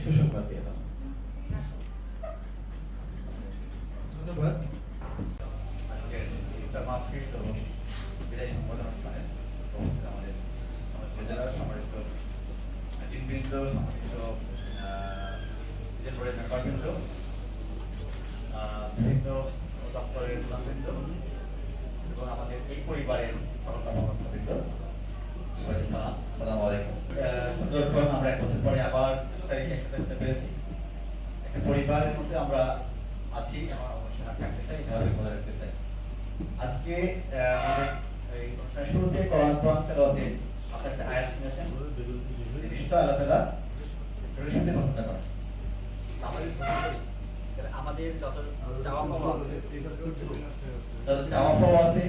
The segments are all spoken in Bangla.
সুসংবাদ দিয়ে দাও। ধন্যবাদ। আজকে মাহফিল ও বিদায় সম্বোধন অনুষ্ঠানে উপস্থিত আমাদের জেলার সম্মানিত টিমবৃন্দ, সম্মানিত বোর্ডের মেম্বারবৃন্দ, বিভিন্ন দপ্তরের প্রধানবৃন্দ এবং আমাদের এই পরিবারের সহকর্মবৃন্দ, সবাইকে সালাম। আসসালামু আলাইকুম। সুন্দরবন আমরা 1 বছর পরে আবার তারিখে একসাথে হতে পেরেছি। একটা পরিবারের মধ্যে আমরা আছি, আমার অবশ্যই থাকতে চাই, এভাবে বলে রাখতে চাই। আজকে আমাদের এই অনুষ্ঠানের শুরুতে কোরআন তেলাওয়াতে আপনারা একটা আয়াত শুনেছেন, নিশ্চয় আল্লাহ তাআলা রিলেশন দিয়ে কথা বলেন। আমাদের যত চাওয়া পাওয়া আছে,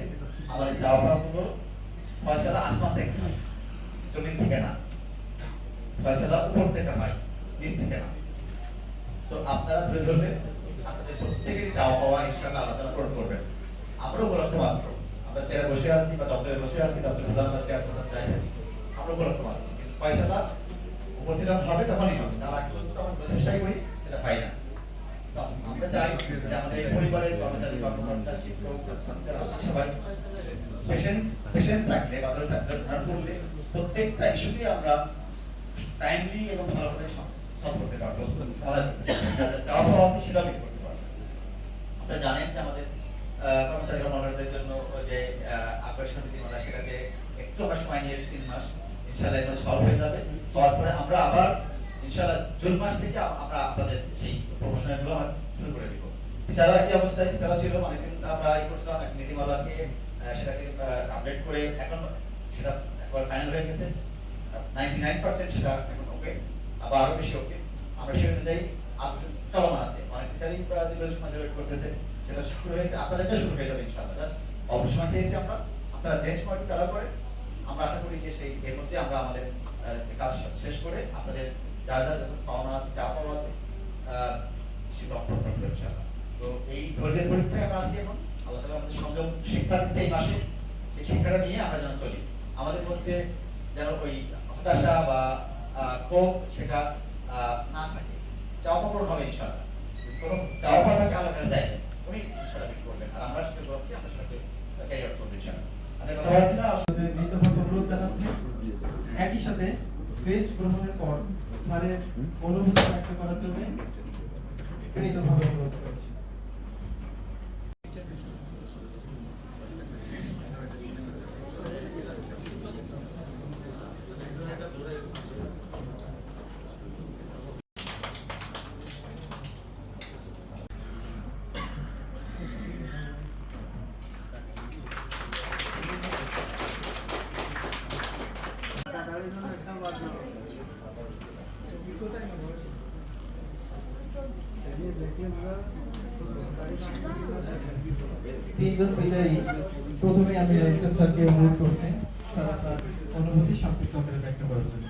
আমাদের চাওয়া পাওয়াগুলো ফয়সালা আসমান থেকে হয়, জমিন থেকে না। ফয়সালা উপর থেকে হয়, নিচ থেকে না। তো আপনারা ধরে ধরলে আপনাদের প্রত্যেকেরই চাওয়া পাওয়া ইনশাআল্লাহ আল্লাহ তাআলা পূরণ করবেন। আমরাও বলতে মাত্র, আমরা চেয়ারে বসে আছি বা দপ্তরে বসে আছি, দপ্তরের প্রধান বা চেয়ার প্রধান যাই থাকি, আমরা বলতে মাত্র, কিন্তু ফয়সালা উপর থেকে যখন হবে তখনই হবে, তার আগে পর্যন্ত আমরা প্রচেষ্টাই করি, এটা পাই না। আমরা চাই যে আমাদের এই পরিবারের কর্মচারী, কর্মকর্তা, শিক্ষক, ছাত্রছাত্রীরা সবাই পেশেন্স থাকলে বা ধারণ করলে প্রত্যেকটা ইস্যুকে আমরা টাইমলি এবং ভালোভাবে সলভ করতে পারবো, সমাধান করতে পারবো, চাওয়া পাওয়া আছে সেটাও বের করতে পারবো। আপনারা জানেন যে আমাদের কর্মচারী কর্মকর্তাদের জন্য যে আকর্ষণ নীতিমালা, সেটাকে একটু আমরা সময় নিয়েছি 3 মাস। ইনশাআল্লাহ এগুলো সলভ হয়ে যাবে। হওয়ার পরে আমরা আবার ইনশাআল্লাহ জুন মাস থেকে আমরা আপনাদের সেই প্রমোশনগুলো আমরা শুরু করে দিব। এছাড়া এই অবস্থায় এছাড়া ছিল অনেকদিন আমরা এই করছিলাম এক নীতিমালাকে, সেটাকে আপডেট করে এখন সেটা একবার ফাইনাল হয়ে গেছে, 99% সেটা এখন ওকে, আবার আরো বেশি ওকে। আমরা সেই অনুযায়ী চলমান আছে, অনেক টিচারই দীর্ঘ সময় ধরে ওয়েট করতেছে, সেটা শুরু হয়েছে, আপনাদেরটা শুরু হয়ে যাবে ইনশাআল্লাহ। জাস্ট অল্প সময় চেয়েছি আমরা, আপনারা দেন সময়টা তারা করে, আমরা আশা করি যে সেই এর মধ্যে আমরা আমাদের কাজ শেষ করে আপনাদের যার যা যত পাওনা আছে, চা পাওয়া আছে, সেটা অর্পণ করবো ইনশাআল্লাহ। তো এই ধৈর্যের পরীক্ষায় আমরা আছি এখন। আল্লাহ তাআলা আমাদের সংযম শিক্ষা দিচ্ছে এই মাসে, সেই শিক্ষাটা নিয়ে আমরা যেন চলি। আমাদের মধ্যে যেন ওই হতাশা বা ক্ষোভ সেটা না থাকে। চাওয়া পাওয়া হবে ইনশাআল্লাহ। কোনো চাওয়া পাওয়া থাকে আল্লাহর কাছে চাইবেন, উনি সেটা বিক্রি করবেন, আর আমরা সেটা করছি, আমরা সেটাকে ক্যারি আউট করবো ইনশাআল্লাহ। আমি কথা বলছি না, আপনাদের মৃতভাবে অনুরোধ জানাচ্ছি। একই সাথে ক্রেস্ট গ্রহণের পর স্যারের অনুভূতি ব্যক্ত করার জন্য বিনীতভাবে অনুরোধ করছি। তিনজন বিজয়ী, প্রথমে আমি রেজিস্ট্রার স্যারকে অনুরোধ করছি স্যার আপনার অনুভূতি সংক্ষিপ্ত করে ব্যক্ত করার জন্য।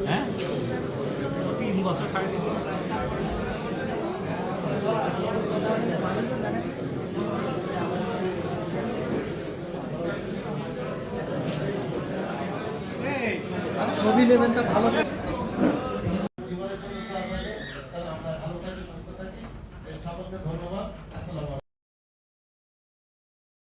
হ্যাঁ 3 বছর খাই ছবি নেবেন তা ভালো।